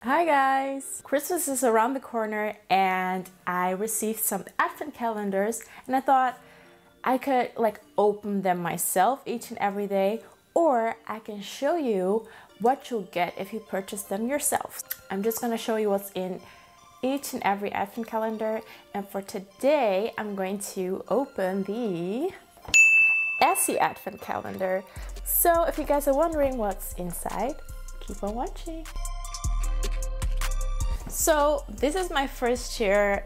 Hi guys! Christmas is around the corner and I received some advent calendars and I thought I could open them myself each and every day, or I can show you what you'll get if you purchase them yourself. I'm just gonna show you what's in each and every advent calendar, and for today I'm going to open the Essie advent calendar. So if you guys are wondering what's inside, keep on watching. So this is my first year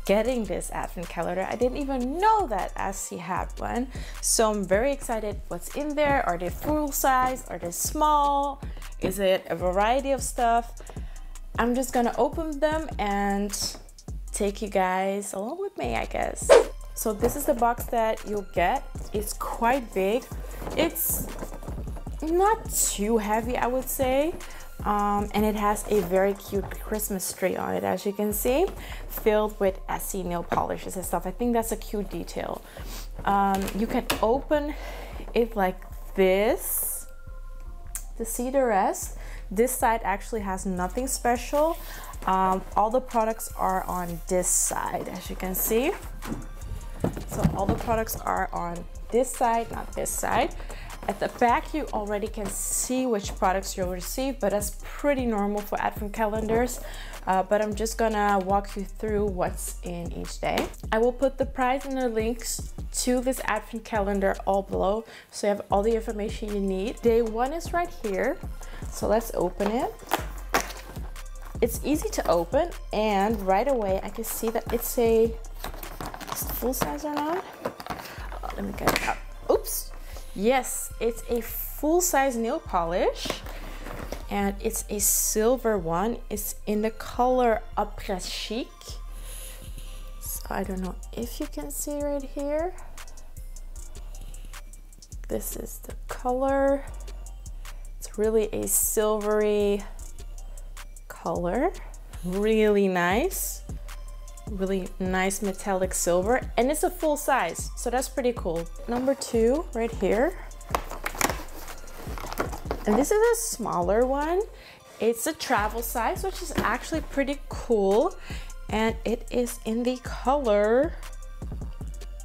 getting this advent calendar. I didn't even know that Essie had one. So I'm very excited what's in there. Are they full size? Are they small? Is it a variety of stuff? I'm just gonna open them and take you guys along with me, I guess. So this is the box that you'll get. It's quite big. It's not too heavy, I would say. And it has a very cute Christmas tree on it, as you can see, filled with Essie nail polishes and stuff. I think that's a cute detail. You can open it like this to see the rest. This side actually has nothing special. All the products are on this side, as you can see. So all the products are on this side, not this side. At the back, you already can see which products you'll receive, but that's pretty normal for advent calendars. But I'm just gonna walk you through what's in each day. I will put the price and the links to this advent calendar all below, so you have all the information you need. Day one is right here, so let's open it. It's easy to open, and right away I can see that it's a full size or not. Oh, let me get it out. Oops. Yes, it's a full-size nail polish and it's a silver one. It's in the color Après Chic. So I don't know if you can see right here. This is the color. It's really a silvery color. Really nice. Really nice metallic silver, and it's a full size, so that's pretty cool. Number two right here, and this is a smaller one. It's a travel size, which is actually pretty cool, and it is in the color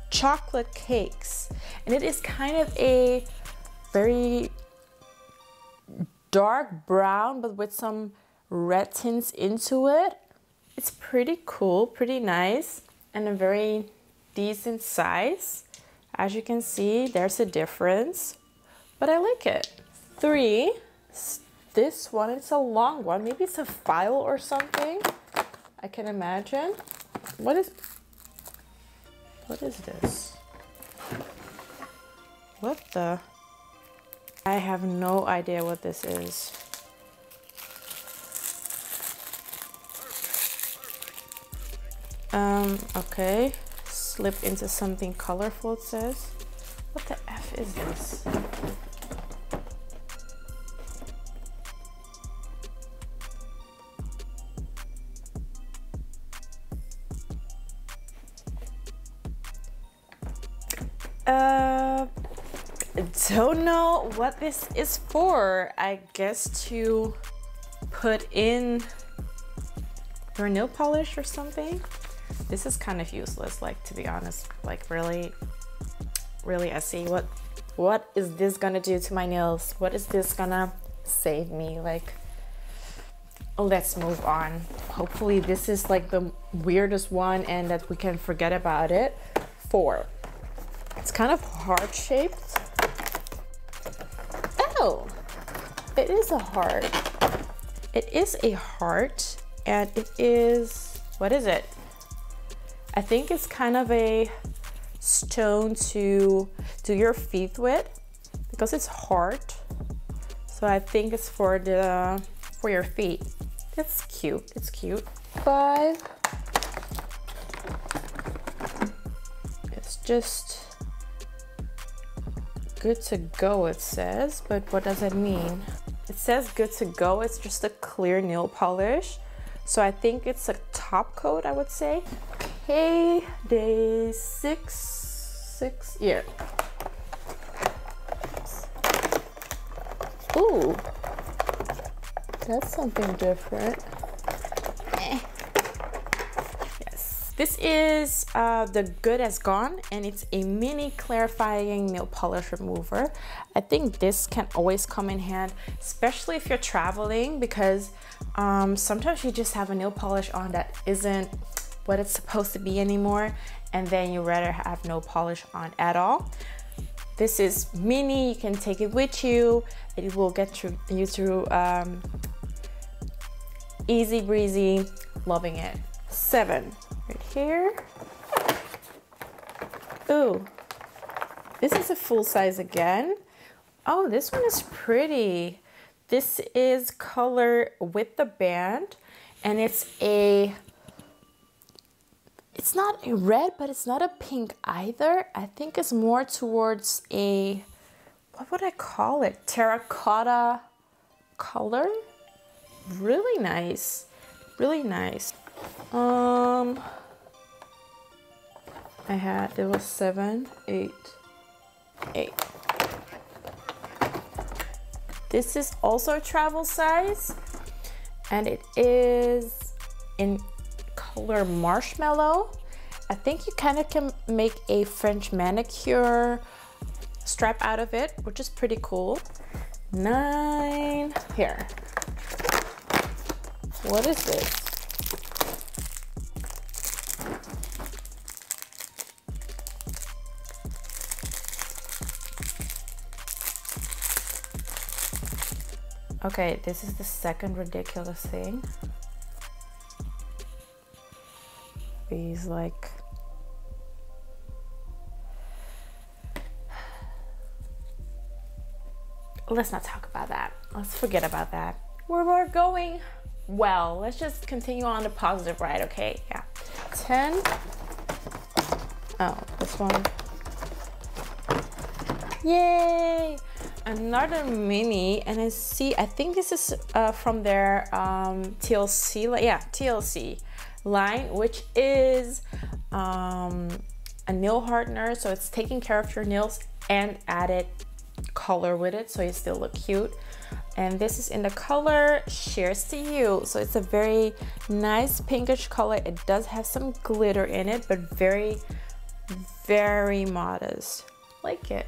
Chocolate Cakes, and it is kind of a very dark brown but with some red tints into it. It's pretty cool, pretty nice, and a very decent size. As you can see, there's a difference, but I like it. Three, this one, it's a long one. Maybe it's a file or something, I can imagine. What is this? What the? I have no idea what this is. Okay, slip into something colorful, it says. What the F is this? Don't know what this is for. I guess to put in your nail polish or something. This is kind of useless, to be honest. Really Essie, what is this gonna do to my nails? What is this gonna save me? Let's move on. Hopefully this is the weirdest one and that we can forget about it. 4. It's kind of heart shaped. Oh, it is a heart. It is a heart, and it is, what is it? I think it's kind of a stone to do your feet with, because it's hard. So I think it's for your feet. It's cute. It's cute. 5. It's just good to go, it says, but what does it mean? It says good to go. It's just a clear nail polish. So I think it's a top coat, I would say. Okay, day 6, yeah. Ooh, That's something different. Yes. This is the Good As Gone, and it's a mini clarifying nail polish remover. I think this can always come in hand, especially if you're traveling, because sometimes you just have a nail polish on that isn't what it's supposed to be anymore, and then you rather have no polish on at all. This is mini, you can take it with you. It will get you through easy breezy, loving it. 7 right here. Ooh, this is a full size again. Oh, this one is pretty. This is color with the band, and it's not a red, but it's not a pink either. I think it's more towards a, what would I call it? Terracotta color. Really nice, really nice. There was 7, 8, 8. This is also a travel size, and it is in color marshmallow. I think you kind of can make a French manicure strap out of it, which is pretty cool. 9 here. What is this? Okay, this is the second ridiculous thing. These like, let's not talk about that. Let's forget about that. Where we're going, well, let's just continue on the positive, right? Okay, yeah. 10. Oh, this one. Yay! Another mini, and I think this is from their TLC, yeah, TLC line, which is a nail hardener, so it's taking care of your nails and added color with it, so you still look cute. And this is in the color Cheers to You, so it's a very nice pinkish color. It does have some glitter in it, but very, very modest. Like it.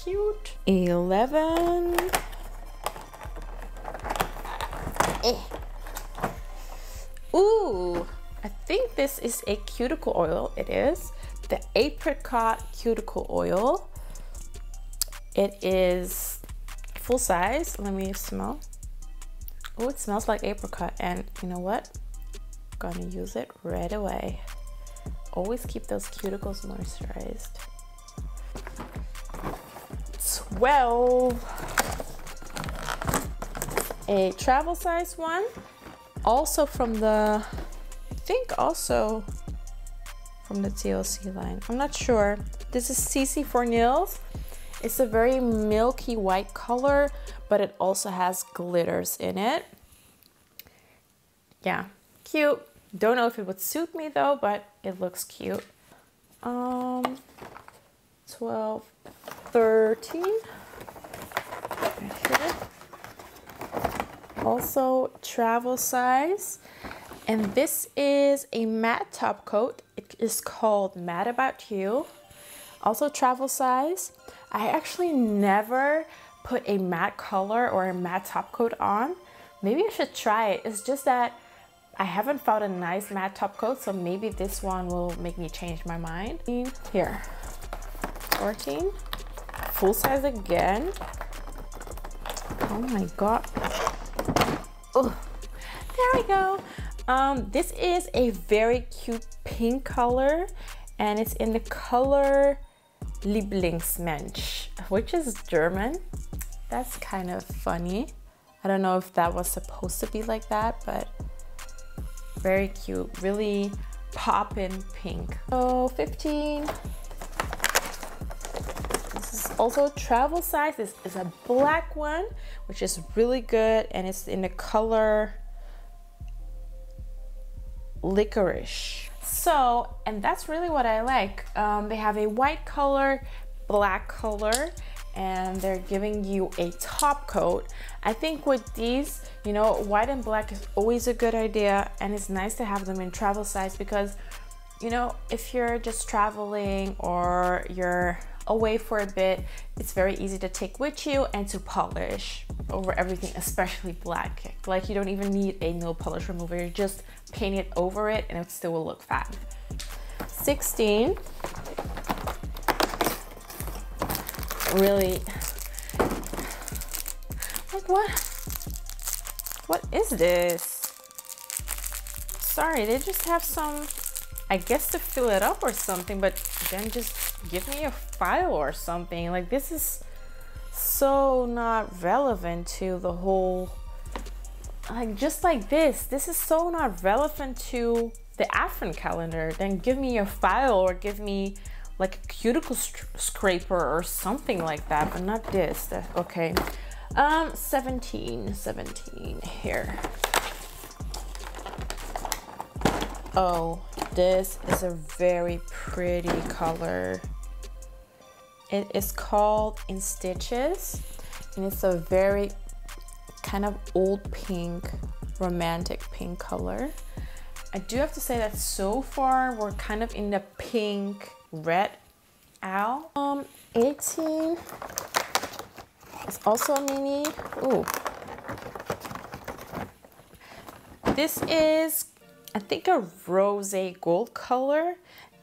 Cute. 11. Ooh, I think this is a cuticle oil. It is the apricot cuticle oil. It is full size. Let me smell. Oh, it smells like apricot, and you know what? I'm gonna use it right away. Always keep those cuticles moisturized. 12. A travel size one, also from the, I think also from the TLC line. I'm not sure. This is CC for nails. It's a very milky white color, but it also has glitters in it. Yeah, cute. Don't know if it would suit me though, but it looks cute. 12, 13. Right here. Also travel size, and this is a matte top coat. It is called Mad About You. Also travel size. I actually never put a matte color or a matte top coat on. Maybe I should try it. It's just that I haven't found a nice matte top coat, so maybe this one will make me change my mind. Here, 14, full size again. Oh my god. Oh, there we go. This is a very cute pink color, and it's in the color Lieblingsmensch, which is German. That's kind of funny. I don't know if that was supposed to be like that, but very cute, really poppin' pink. So 15. This is also travel size. This is a black one, which is really good, and it's in the color Licorice. So, and that's really what I like. They have a white color, black color, and they're giving you a top coat. I think with these, you know, white and black is always a good idea, and it's nice to have them in travel size because, you know, if you're just traveling or you're away for a bit, it's very easy to take with you and to polish over everything, especially black. Like, you don't even need a nail polish remover, you just paint it over it and it still will look fab. 16. Really, like, what is this? Sorry, they just have some, I guess, to fill it up or something, but then just give me a file or something. Like, this is so not relevant to the whole, like, just like this is so not relevant to the advent calendar. Then give me a file or give me like a cuticle scraper or something like that, but not this. Okay. 17 here. Oh, this is a very pretty color. It is called In Stitches, and it's a very kind of old pink, romantic pink color. I do have to say that so far we're kind of in the pink red owl. 18 is also a mini. Ooh, this is, I think, a rose gold color,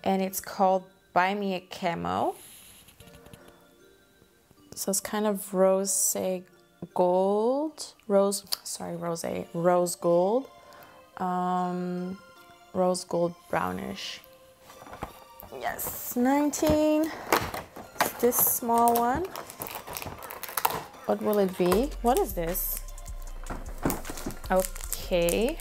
and it's called Buy Me a Camo. So it's kind of rose gold, rose gold, rose gold brownish. Yes. 19, this small one. What will it be? What is this? Okay.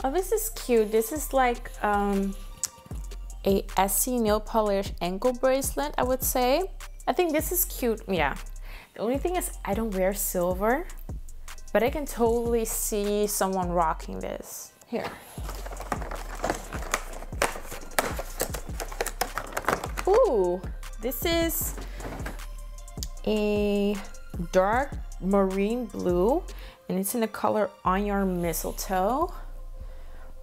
Oh, this is cute. This is like a Essie nail polish ankle bracelet, I would say. I think this is cute. Yeah. The only thing is I don't wear silver, but I can totally see someone rocking this. Here. Ooh, this is a dark marine blue, and it's in the color On Your Mistletoe.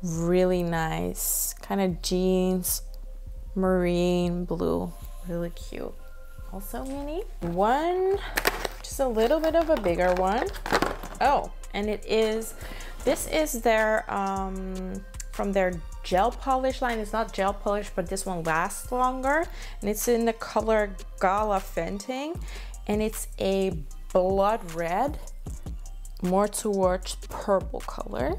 Really nice, kind of jeans, marine blue, really cute. Also mini. One, just a little bit of a bigger one. Oh, and this is their, from their gel polish line. It's not gel polish, but this one lasts longer, and it's in the color Gala Fenting, and it's a blood red, more towards purple color.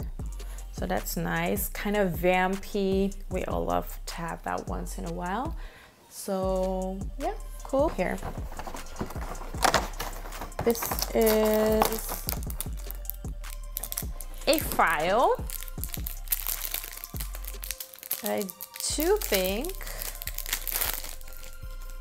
So that's nice, kind of vampy. We all love to have that once in a while. So yeah, cool. Here, this is a file. I do think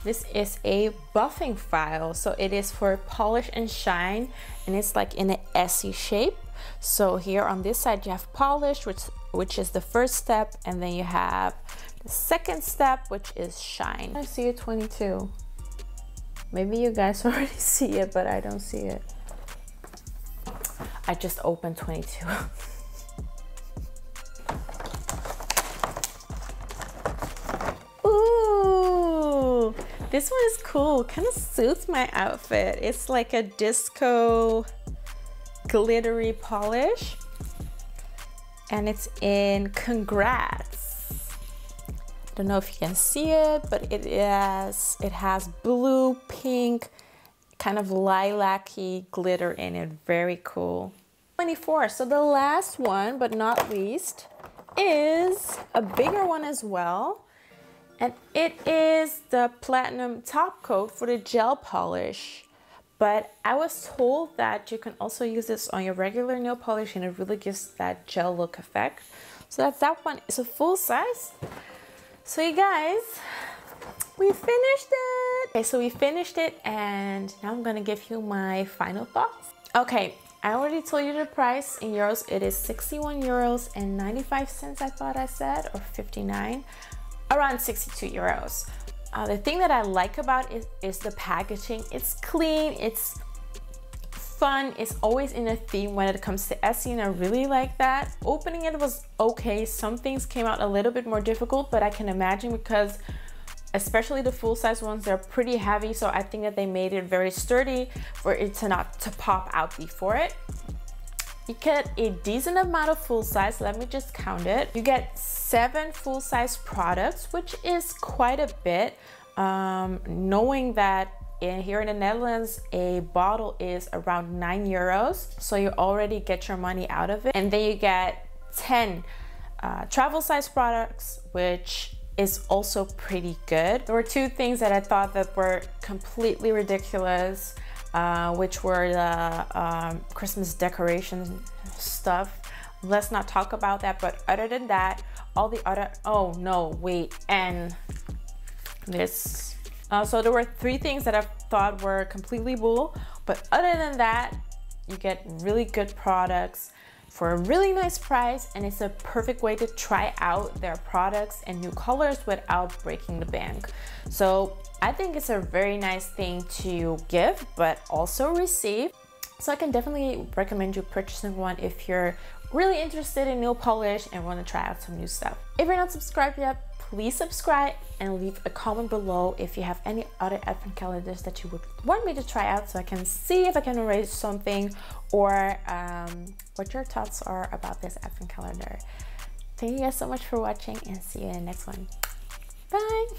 this is a buffing file. So it is for polish and shine, and it's like in an Essie shape. So here on this side you have polish, which is the first step, and then you have the second step, which is shine. I see a 22. Maybe you guys already see it, but I don't see it. I just opened 22. Ooh, this one is cool. Kind of suits my outfit. It's like a disco glittery polish, and it's in Congrats. I don't know if you can see it, but it has blue, pink, kind of lilac-y glitter in it. Very cool. 24. So the last one, but not least, is a bigger one as well, and it is the platinum top coat for the gel polish. But I was told that you can also use this on your regular nail polish, and it really gives that gel look effect. So that's that one. It's a full size. So you guys, we finished it. Okay, so we finished it, and now I'm gonna give you my final thoughts. Okay, I already told you the price in euros. It is 61 euros and 95 cents, I thought I said, or 59. around 62 euros. The thing that I like about it is the packaging. It's clean, it's fun, it's always in a theme when it comes to Essie, and I really like that. Opening it was okay. Some things came out a little bit more difficult, but I can imagine because especially the full-size ones, they're pretty heavy, so I think that they made it very sturdy for it to not to pop out before it. You get a decent amount of full size. Let me just count it. You get 7 full-size products, which is quite a bit, knowing that here in the Netherlands a bottle is around 9 euros, so you already get your money out of it. And then you get 10 travel size products, which is also pretty good. There were 2 things that I thought that were completely ridiculous, which were the Christmas decoration stuff. Let's not talk about that, but other than that, all the other, oh no, wait, and this. So there were 3 things that I thought were completely bull, but other than that, you get really good products for a really nice price, and it's a perfect way to try out their products and new colors without breaking the bank. So I think it's a very nice thing to give but also receive. So I can definitely recommend you purchasing one if you're really interested in nail polish and want to try out some new stuff. If you're not subscribed yet, please subscribe and leave a comment below if you have any other advent calendars that you would want me to try out, so I can see if I can arrange something, or what your thoughts are about this advent calendar. Thank you guys so much for watching, and see you in the next one. Bye!